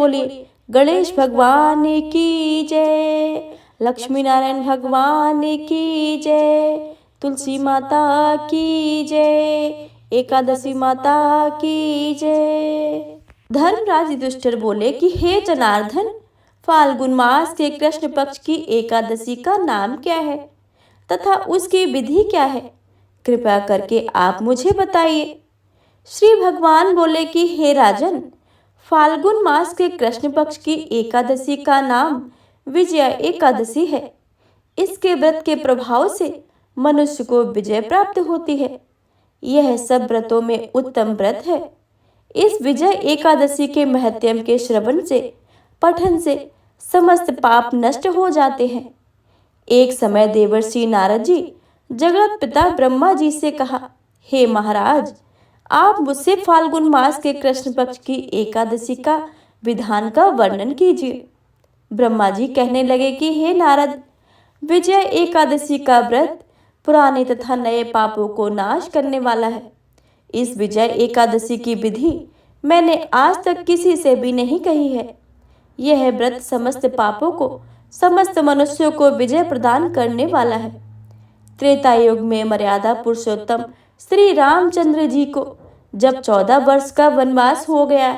बोलिए गणेश भगवान की जय, लक्ष्मी नारायण भगवान की जय, तुलसी माता की जय, एकादशी माता की जय। धर्मराज युधिष्ठिर बोले कि हे जनार्दन, फाल्गुन मास के कृष्ण पक्ष की एकादशी का नाम क्या है तथा उसकी विधि क्या है? कृपया करके आप मुझे बताइए। श्री भगवान बोले कि हे राजन, फाल्गुन मास के कृष्ण पक्ष की एकादशी का नाम विजया एकादशी है। इसके व्रत के प्रभाव से मनुष्य को विजय प्राप्त होती है। यह सब व्रतों में उत्तम व्रत है। इस विजय एकादशी के महत्म के श्रवण से, पठन से समस्त पाप नष्ट हो जाते हैं। एक समय देवर्षि नारद जी जगत पिता ब्रह्मा जी से कहा, हे महाराज, आप मुझसे फाल्गुन मास के कृष्ण पक्ष की एकादशी का विधान का वर्णन कीजिए। ब्रह्मा जी कहने लगे कि हे नारद, विजय एकादशी का व्रत पुराने तथा नए पापों को नाश करने वाला है। इस विजय एकादशी की विधि मैंने आज तक किसी से भी नहीं कही है। यह व्रत समस्त पापों को, समस्त मनुष्यों को विजय प्रदान करने वाला है। त्रेता युग में मर्यादा पुरुषोत्तम श्री रामचंद्र जी को जब 14 वर्ष का वनवास हो गया,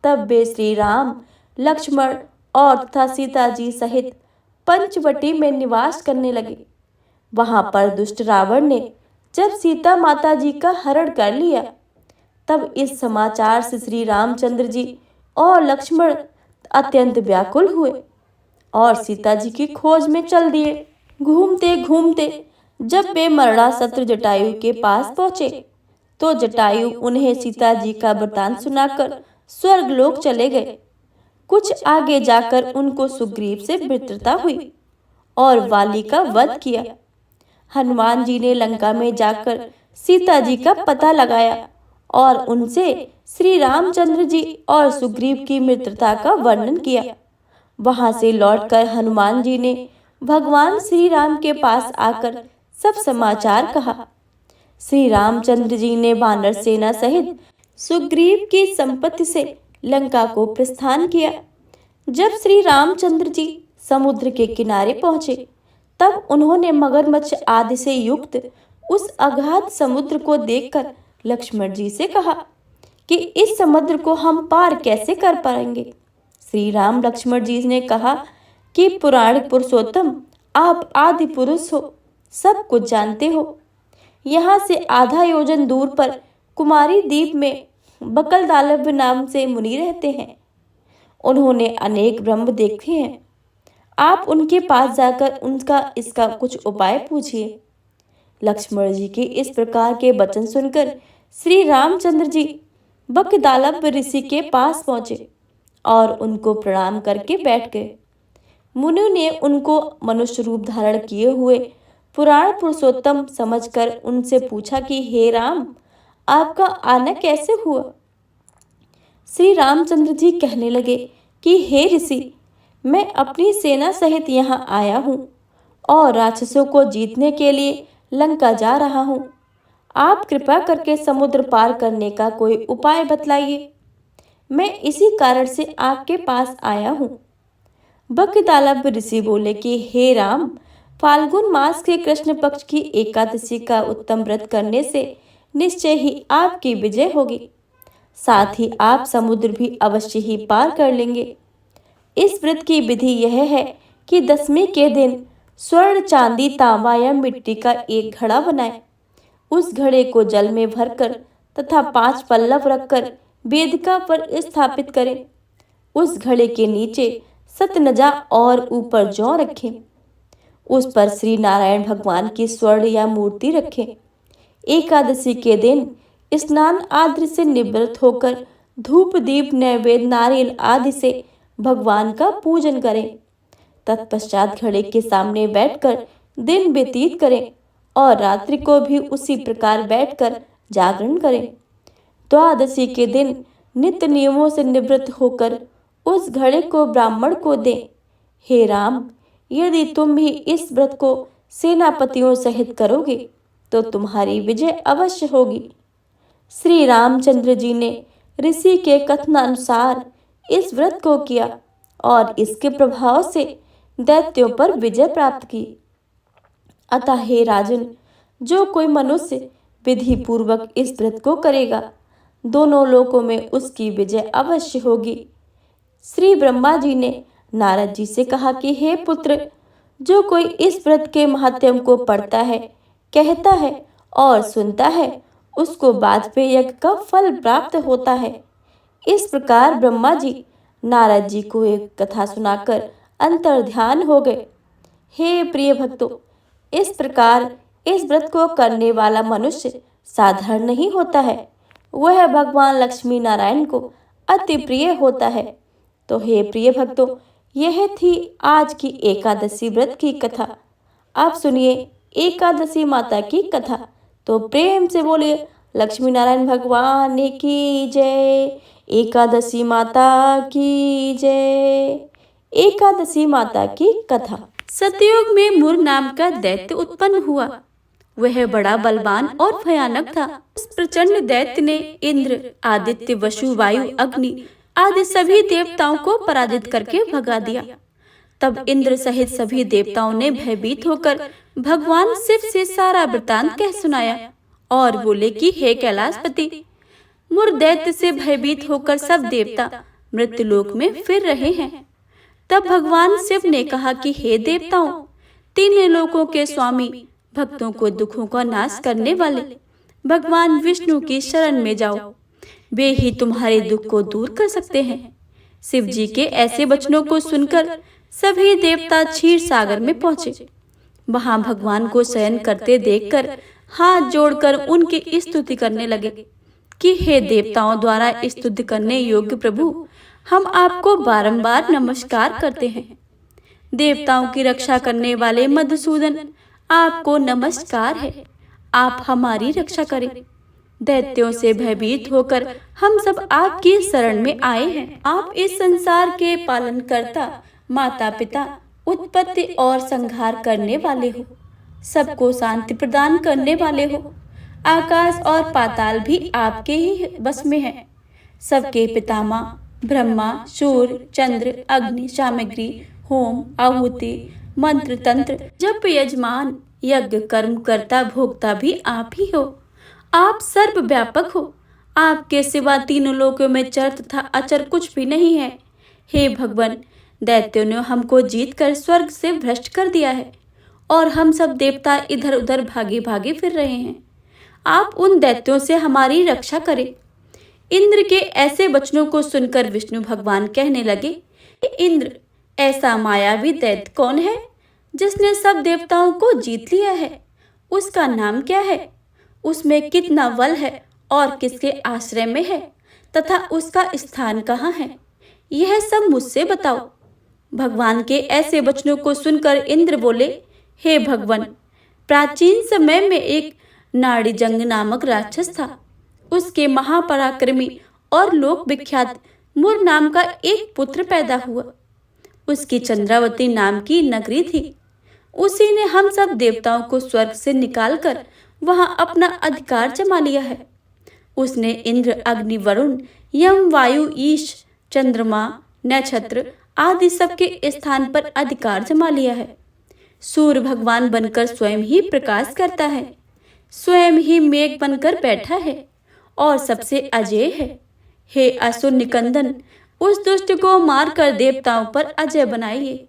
तब वे श्री राम, लक्ष्मण और तथा सीता जी सहित पंचवटी में निवास करने लगे। वहां पर दुष्ट रावण ने जब सीता माता जी का हरण कर लिया, तब इस समाचार से श्री रामचंद्र जी और लक्ष्मण अत्यंत व्याकुल हुए और सीता जी की खोज में चल दिए। घूमते घूमते जब वे मरणासत्र जटायु के पास पहुंचे, तो जटायु उन्हें सीता जी का वृतांत सुनाकर स्वर्गलोक चले गए। कुछ आगे जाकर उनको सुग्रीव से मित्रता हुई और वाली का वध किया। हनुमान जी ने लंका में जाकर सीता जी का पता लगाया और उनसे श्री रामचंद्र जी और सुग्रीव की मित्रता का वर्णन किया। वहां से लौटकर हनुमान जी ने भगवान श्री राम के पास आकर सब समाचार कहा। श्री रामचंद्र जी ने वानर सेना सहित सुग्रीव की संपत्ति से लंका को प्रस्थान किया। जब श्री रामचंद्र जी समुद्र के किनारे पहुंचे, तब उन्होंने मगरमच्छ आदि से युक्त उस अगाध समुद्र को देखकर लक्ष्मण जी से कहा कि इस समुद्र को हम पार कैसे कर पाएंगे। श्री राम लक्ष्मण जी ने कहा कि पुराणिक पुरुषोत्तम, आप आदि पुरुष हो, सब कुछ जानते हो। यहाँ से आधा योजन दूर पर कुमारी द्वीप में बकलदालभ नाम से मुनि रहते हैं। उन्होंने अनेक ब्रह्म देखे हैं। आप उनके पास जाकर उनका इसका कुछ उपाय पूछिए। लक्ष्मण जी के इस प्रकार के वचन सुनकर श्री रामचंद्र जी बकदालभ ऋषि के पास पहुंचे और उनको प्रणाम करके बैठ गए। मुनि ने उनको मनुष्य रूप धारण किए हुए पुराण पुरुषोत्तम समझकर उनसे पूछा कि हे राम, आपका आना कैसे हुआ? श्री रामचंद्र जी कहने लगे कि हे ऋषि, मैं अपनी सेना सहित यहाँ आया हूँ और राक्षसों को जीतने के लिए लंका जा रहा हूँ। आप कृपा करके समुद्र पार करने का कोई उपाय बतलाइए। मैं इसी कारण से आपके पास आया हूँ। बकदालभ ऋषि बोले कि हे राम, फाल्गुन मास के कृष्ण पक्ष की एकादशी का उत्तम व्रत करने से निश्चय ही आपकी विजय होगी। साथ ही आप समुद्र भी अवश्य ही पार कर लेंगे। इस व्रत की विधि यह है कि दशमी के दिन स्वर्ण, चांदी, तांबा या मिट्टी का एक घड़ा बनाएं। उस घड़े को जल में भरकर तथा 5 पल्लव रखकर वेदिका पर स्थापित करें। उस घड़े के नीचे सतनजा और ऊपर जौ रखें। उस पर श्री नारायण भगवान की स्वर्ण या मूर्ति रखें। एकादशी के दिन स्नान आदि से निवृत्त होकर धूप, दीप, नैवेद्य, नारियल आदि से भगवान का पूजन करें। तत्पश्चात घड़े के सामने बैठकर दिन व्यतीत करें और रात्रि को भी उसी प्रकार बैठकर जागरण करें। द्वादशी के दिन नित्य नियमों से निवृत्त होकर उस घड़े को ब्राह्मण को दें। हे राम, यदि तुम भी इस व्रत को सेनापतियों सहित करोगे तो तुम्हारी विजय अवश्य होगी। श्री रामचंद्र जी ने ऋषि के कथनानुसार इस व्रत को किया और इसके प्रभाव से दैत्यों पर विजय प्राप्त की। अतः हे राजन, जो कोई मनुष्य विधि पूर्वक इस व्रत को करेगा, दोनों लोकों में उसकी विजय अवश्य होगी। श्री ब्रह्मा जी ने नारद जी से कहा कि हे पुत्र, जो कोई इस व्रत के महात्म्य को पढ़ता है, कहता है और सुनता है, उसको वाजपेय यज्ञ का फल प्राप्त होता है। इस प्रकार ब्रह्मा जी नारद जी को एक कथा सुनाकर अंतर्ध्यान हो गए। हे प्रिय भक्तों, इस प्रकार इस व्रत को करने वाला मनुष्य साधारण नहीं होता है, वह भगवान लक्ष्मी नारायण को अति प्रिय होता है। तो हे प्रिय भक्तों, यह थी आज की एकादशी व्रत की कथा। आप सुनिए एकादशी माता की कथा। तो प्रेम से बोलिए लक्ष्मी नारायण भगवान की जय, एकादशी माता की जय। एकादशी माता की कथा। सतयुग में मुर नाम का दैत्य उत्पन्न हुआ। वह बड़ा बलवान और भयानक था। उस प्रचंड दैत्य ने इंद्र, आदित्य, वसु, वायु, अग्नि आदि सभी देवताओं को पराजित करके भगा दिया। तब इंद्र सहित सभी देवताओं ने भयभीत होकर भगवान शिव से सारा वृतांत कह सुनाया और बोले कि हे कैलाशपति, मुर दैत्य से भयभीत होकर सब देवता मृत्युलोक में फिर रहे हैं। तब भगवान शिव ने कहा कि हे देवताओं, तीन लोकों के स्वामी, भक्तों को दुखों का नाश करने वाले भगवान विष्णु की शरण में जाओ, वे ही तुम्हारे दुख को दूर कर सकते हैं। शिव जी के ऐसे वचनों को सुनकर सभी देवता क्षीर सागर में पहुंचे। वहां भगवान को शयन करते देखकर हाथ जोड़कर उनकी स्तुति करने लगे कि हे देवताओं द्वारा स्तुति करने योग्य प्रभु, हम आपको बारंबार नमस्कार करते हैं। देवताओं की रक्षा करने वाले मधुसूदन, आपको नमस्कार है, आप हमारी रक्षा करें। दैत्यों से भयभीत होकर हम सब आपकी शरण में आए हैं। आप इस संसार के पालन करता, माता पिता, उत्पत्ति और संहार करने वाले हो, सबको शांति प्रदान करने वाले हो। आकाश और पाताल भी आपके ही बस में है। सबके पितामह ब्रह्मा, सूर्य, चंद्र, अग्नि, सामग्री, होम, आहुति, मंत्र, तंत्र, जप, यजमान, यज्ञ, कर्म करता, भोक्ता भी आप ही हो। आप सर्वव्यापक हो। आपके सिवा तीनों लोकों में चर तथा अचर कुछ भी नहीं है। हे भगवान, दैत्यों ने हमको जीतकर स्वर्ग से भ्रष्ट कर दिया है और हम सब देवता इधर उधर भागे भागे फिर रहे हैं। आप उन दैत्यों से हमारी रक्षा करें। इंद्र के ऐसे वचनों को सुनकर विष्णु भगवान कहने लगे, इंद्र, ऐसा मायावी दैत्य कौन है जिसने सब देवताओं को जीत लिया है? उसका नाम क्या है? उसमें कितना बल है और किसके आश्रय में है तथा उसका स्थान कहाँ है? यह सब मुझसे बताओ। भगवान के ऐसे वचनों को सुनकर इंद्र बोले, हे भगवान, प्राचीन समय में एक नाड़ीजंग नामक राक्षस था। उसके महापराक्रमी और लोक विख्यात मुर नाम का एक पुत्र पैदा हुआ। उसकी चंद्रावती नाम की नगरी थी। उसी ने हम सब देवताओं को स्वर्ग से निकालकर वहां अपना अधिकार जमा लिया है। उसने इंद्र, अग्नि, वरुण, यम, वायु, ईश, चंद्रमा, नक्षत्र आदि सबके स्थान पर अधिकार जमा लिया है। सूर्य भगवान बनकर स्वयं ही प्रकाश करता है, स्वयं ही मेघ बनकर बैठा है और सबसे अजय है। हे असुर निकंदन, उस दुष्ट को मारकर देवताओं पर अजय बनाइए।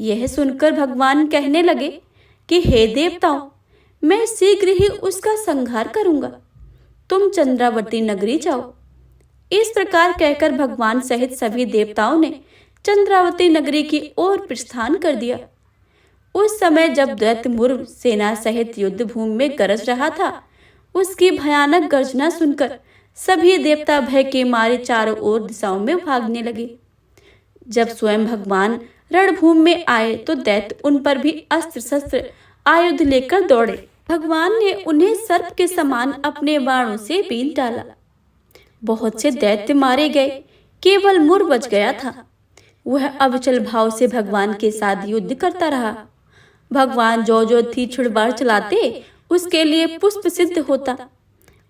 यह सुनकर भगवान कहने लगे कि हे देवताओं, मैं शीघ्र ही उसका संहार करूंगा। तुम चंद्रावती नगरी जाओ। इस प्रकार कहकर भगवान सहित सभी देवताओं ने चंद्रावती नगरी की ओर प्रस्थान कर दिया। उस समय जब दैत्य मुर सेना सहित युद्ध भूमि में गरज रहा था, उसकी भयानक गर्जना सुनकर सभी देवता भय के मारे चारों ओर दिशाओं में भागने लगे। जब स्वयं भगवान रणभूमि में आए तो दैत्य उन पर भी अस्त्र शस्त्र आयुध लेकर दौड़े। भगवान ने उन्हें सर्प के समान अपने बाणों से बींध डाला। बहुत से दैत्य मारे गए, केवल मुर बच गया था। वह अविचल भाव से भगवान के साथ युद्ध करता रहा। भगवान जो थी छुड़बाड़ चलाते, उसके लिए पुष्प सिद्ध होता।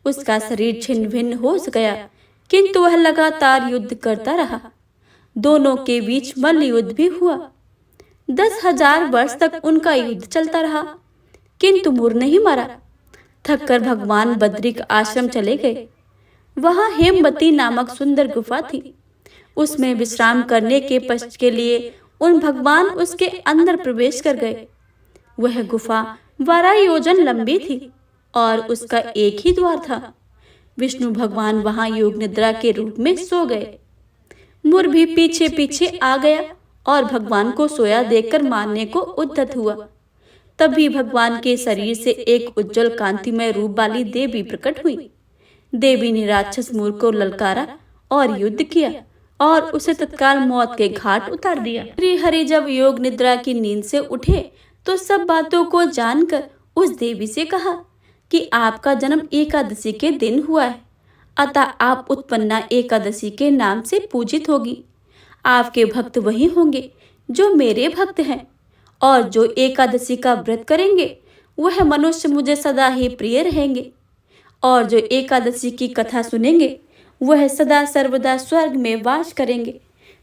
उसका शरीर छिन्न भिन्न हो गया, किंतु वह लगातार युद्ध करता रहा। दोनों के बीच मल्ल युद्ध भी हुआ। 10,000 वर्ष तक उनका युद्ध चलता रहा, किंतु मुर नहीं मरा। थककर भगवान बद्रिक आश्रम चले गए। वहां हेमवती नामक सुंदर गुफा थी। उसमें विश्राम करने के लिए उन भगवान उसके अंदर प्रवेश कर गए। वह गुफा 12 योजन लंबी थी और उसका एक ही द्वार था। विष्णु भगवान वहां योग निद्रा के रूप में सो गए। मुर भी पीछे पीछे आ गया और भगवान को सोया देखकर मारने को उद्यत हुआ। तभी भगवान के शरीर से एक उज्जवल कांतिमय रूप वाली देवी प्रकट हुई। देवी ने राक्षस मुर को ललकारा और युद्ध किया और उसे तत्काल मौत के घाट उतार दिया। श्री हरि जब योग निद्रा की नींद से उठे तो सब बातों को जानकर उस देवी से कहा कि आपका जन्म एकादशी के दिन हुआ है, अतः आप उत्पन्ना एकादशी के नाम से पूजित होगी। आपके भक्त वही होंगे जो मेरे भक्त हैं, और जो एकादशी का व्रत करेंगे वह मनुष्य मुझे सदा ही प्रिय रहेंगे, और जो एकादशी की कथा सुनेंगे वह सदा सर्वदा स्वर्ग में वास करेंगे।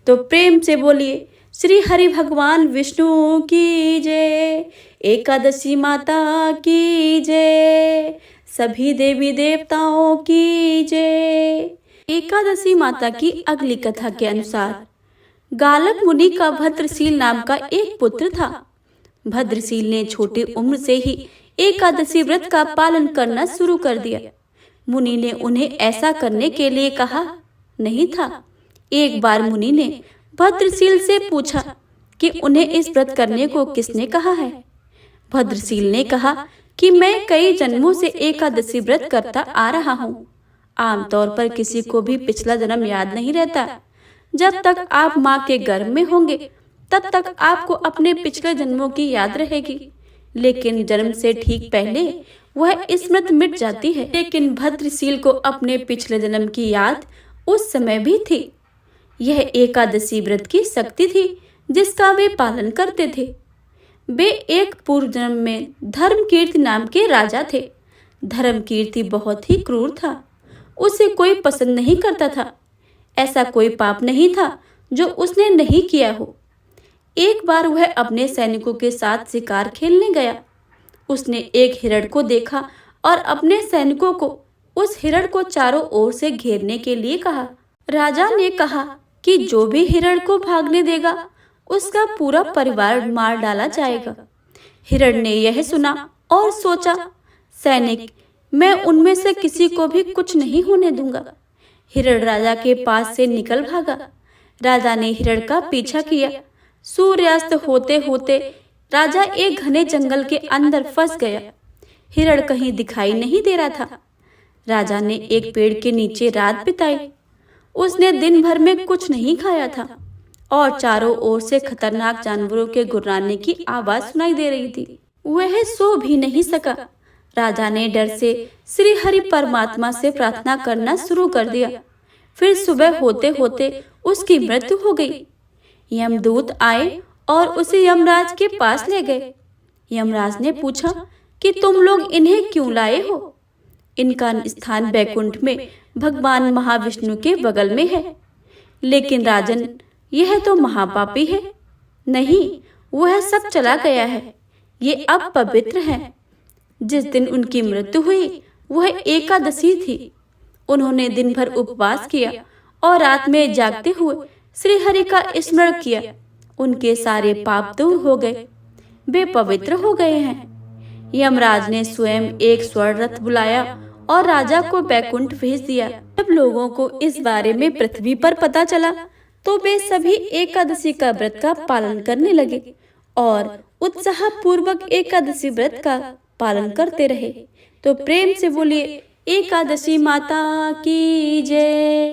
तो प्रेम से बोलिए श्री हरि भगवान विष्णु की जय, एकादशी माता की जय, सभी देवी देवताओं की जय। एकादशी माता की अगली कथा के अनुसार गालक मुनि का भद्रशील नाम का एक पुत्र था। भद्रशील ने छोटी उम्र से ही एकादशी व्रत का पालन करना शुरू कर दिया। मुनि ने उन्हें ऐसा करने के लिए कहा नहीं था। एक बार मुनि ने भद्रशील से पूछा कि उन्हें इस व्रत करने को किसने कहा है। भद्रशील ने कहा कि मैं कई जन्मों से एकादशी व्रत करता आ रहा हूँ। आमतौर पर किसी को भी पिछला जन्म याद नहीं रहता। जब तक आप माँ के गर्भ में होंगे तब तक आपको अपने पिछले जन्मों की याद रहेगी, लेकिन जन्म से ठीक पहले वह स्मृति मिट जाती है। लेकिन भद्रशील को अपने पिछले जन्म की याद उस समय भी थी। यह एकादशी व्रत की शक्ति थी जिसका वे पालन करते थे। वे एक पूर्व जन्म में धर्मकीर्ति नाम के राजा थे। धर्मकीर्ति बहुत ही क्रूर था। उसे कोई पसंद नहीं करता था। ऐसा कोई पाप नहीं था जो उसने नहीं किया हो। एक बार वह अपने सैनिकों के साथ शिकार खेलने गया। उसने एक हिरण को देखा और अपने सैनिकों को उस हिरण को चारों ओर से घेरने के लिए कहा। राजा ने कहा कि जो भी हिरण को भागने देगा उसका पूरा परिवार मार डाला जाएगा। हिरण ने यह सुना और सोचा, सैनिक, मैं उनमें से किसी को भी कुछ नहीं होने दूंगा। हिरण राजा के पास से निकल भागा। राजा ने हिरण का पीछा किया। सूर्यास्त होते होते राजा एक घने जंगल के अंदर फंस गया। हिरण कहीं दिखाई नहीं दे रहा था। राजा ने एक पेड़ के नीचे रात बिताई। उसने दिन भर में कुछ नहीं खाया था और चारों ओर से खतरनाक जानवरों के गुर्राने की आवाज सुनाई दे रही थी। वह सो भी नहीं सका। राजा ने डर से श्री हरि परमात्मा से प्रार्थना करना शुरू कर दिया। फिर सुबह होते होते उसकी मृत्यु हो गई। यमदूत आए और उसे यमराज के पास ले गए। यमराज ने पूछा कि तुम लोग इन्हें क्यों लाए हो? इनका स्थान बैकुंठ में भगवान महाविष्णु के बगल में है। लेकिन राजन, यह तो महापापी है। नहीं, वह सब चला गया है। ये अब पवित्र है। जिस दिन उनकी मृत्यु हुई वह एकादशी थी। उन्होंने दिन भर उपवास किया और रात में जागते हुए श्री हरि का स्मरण किया। उनके सारे पाप दूर हो गए। वे पवित्र हो गए हैं। यमराज ने स्वयं एक स्वर्ण रथ बुलाया और राजा को बैकुंठ भेज दिया। जब लोगों को इस बारे में पृथ्वी पर पता चला तो वे सभी एकादशी का व्रत का पालन करने लगे और उत्साह पूर्वक एकादशी व्रत का पालन करते रहे। तो प्रेम से बोलिए एकादशी माता की जय।